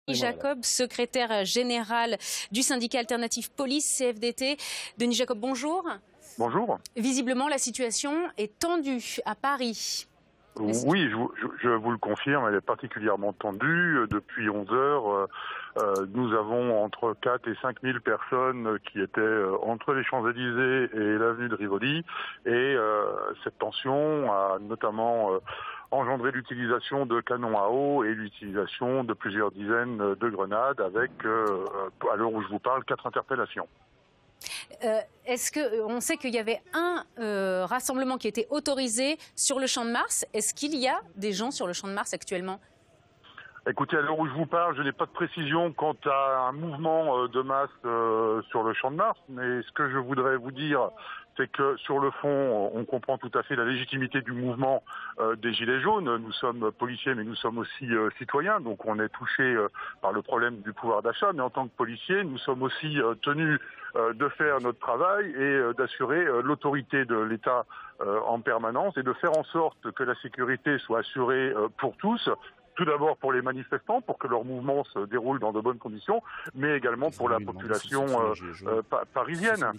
Jacob, secrétaire général du syndicat alternatif police CFDT. Denis Jacob, bonjour. Bonjour. Visiblement, la situation est tendue à Paris. Oui, je vous le confirme, elle est particulièrement tendue. Depuis 11 heures, nous avons entre 4 et 5 000 personnes qui étaient entre les Champs-Élysées et l'avenue de Rivoli. Et cette tension a notamment engendré l'utilisation de canons à eau et l'utilisation de plusieurs dizaines de grenades avec, à l'heure où je vous parle, 4 interpellations. On sait qu'il y avait un rassemblement qui était autorisé sur le Champ de Mars. Est-ce qu'il y a des gens sur le Champ de Mars actuellement? Écoutez, à l'heure où je vous parle, je n'ai pas de précision quant à un mouvement de masse sur le Champ de Mars, mais ce que je voudrais vous dire, c'est que sur le fond, on comprend tout à fait la légitimité du mouvement des Gilets jaunes. Nous sommes policiers, mais nous sommes aussi citoyens, donc on est touchés par le problème du pouvoir d'achat, mais en tant que policiers, nous sommes aussi tenus de faire notre travail et d'assurer l'autorité de l'État en permanence et de faire en sorte que la sécurité soit assurée pour tous. Tout d'abord pour les manifestants, pour que leur mouvement se déroule dans de bonnes conditions, mais également pour la population parisienne.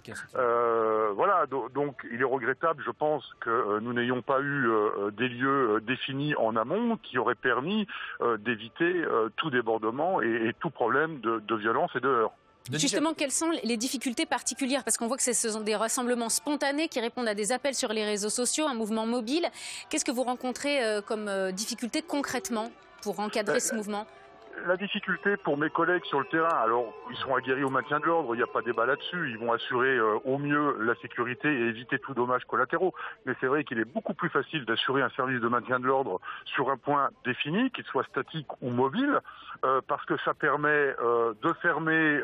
Voilà, donc il est regrettable, je pense, que nous n'ayons pas eu des lieux définis en amont qui auraient permis d'éviter tout débordement et tout problème de violence et de heurts. Justement, quelles sont les difficultés particulières? Parce qu'on voit que ce sont des rassemblements spontanés qui répondent à des appels sur les réseaux sociaux, un mouvement mobile. Qu'est-ce que vous rencontrez comme difficulté concrètement pour encadrer ce mouvement? La difficulté pour mes collègues sur le terrain, alors ils sont aguerris au maintien de l'ordre, il n'y a pas débat là-dessus, ils vont assurer au mieux la sécurité et éviter tout dommage collatéraux. Mais c'est vrai qu'il est beaucoup plus facile d'assurer un service de maintien de l'ordre sur un point défini, qu'il soit statique ou mobile, parce que ça permet de fermer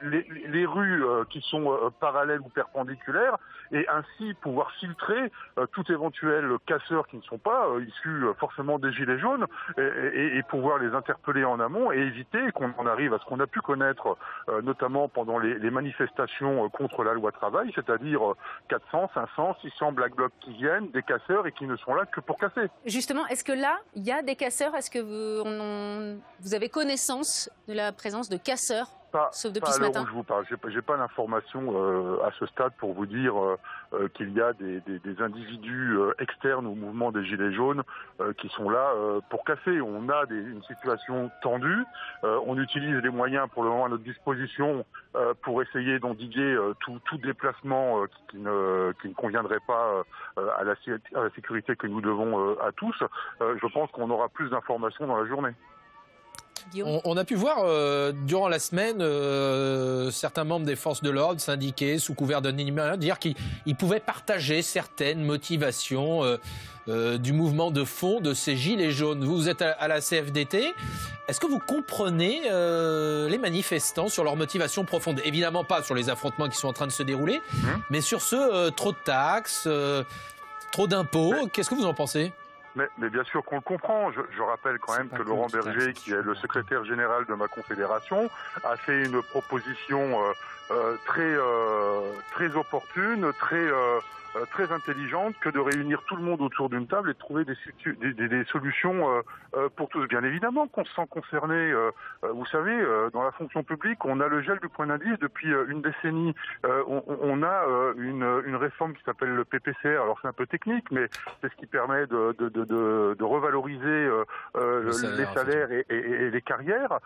les rues qui sont parallèles ou perpendiculaires et ainsi pouvoir filtrer tout éventuel casseur qui ne sont pas issus forcément des Gilets jaunes et pouvoir les interpeller en amont et éviter qu'on en arrive à ce qu'on a pu connaître notamment pendant les manifestations contre la loi travail, c'est-à-dire 400, 500, 600 black blocs qui viennent, des casseurs et qui ne sont là que pour casser. Justement, est-ce que là, il y a des casseurs? Est-ce que vous avez connaissance de la présence de casseurs? Sauf depuis ce matin. Où je vous parle. J'ai pas l'information à ce stade pour vous dire qu'il y a des individus externes au mouvement des Gilets jaunes qui sont là pour casser. On a une situation tendue. On utilise les moyens pour le moment à notre disposition pour essayer d'endiguer tout déplacement qui ne conviendrait pas à la sécurité que nous devons à tous. Je pense qu'on aura plus d'informations dans la journée. On a pu voir durant la semaine certains membres des forces de l'ordre syndiqués sous couvert d'anonymat dire qu'ils pouvaient partager certaines motivations du mouvement de fond de ces gilets jaunes. Vous êtes à la CFDT. Est-ce que vous comprenez les manifestants sur leurs motivations profondes? Évidemment pas sur les affrontements qui sont en train de se dérouler, mais sur trop de taxes, trop d'impôts. Qu'est-ce que vous en pensez? Mais bien sûr qu'on le comprend. Je rappelle quand même que Laurent Berger, qui est le secrétaire général de ma confédération, a fait une proposition très opportune, très intelligente, que de réunir tout le monde autour d'une table et de trouver des solutions pour tous. Bien évidemment qu'on se sent concerné. Vous savez, dans la fonction publique, on a le gel du point d'indice depuis une décennie. On a une réforme qui s'appelle le PPCR. Alors c'est un peu technique, mais c'est ce qui permet de revaloriser les salaires et les carrières.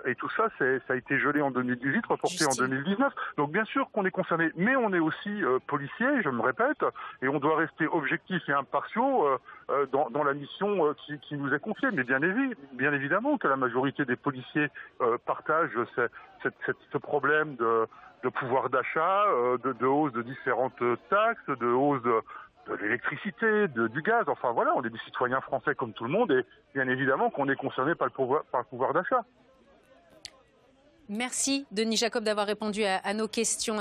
Et tout ça, ça a été gelé en 2018, reporté en 2019. Donc bien sûr qu'on est concerné, mais on est aussi policiers, je me répète, et on doit rester objectifs et impartiaux dans la mission qui nous est confiée. Mais bien évidemment que la majorité des policiers partagent ce problème de pouvoir d'achat, de hausse de différentes taxes, de hausse de l'électricité, du gaz. Enfin voilà, on est des citoyens français comme tout le monde et bien évidemment qu'on est concerné par le pouvoir d'achat. Merci Denis Jacob d'avoir répondu à nos questions.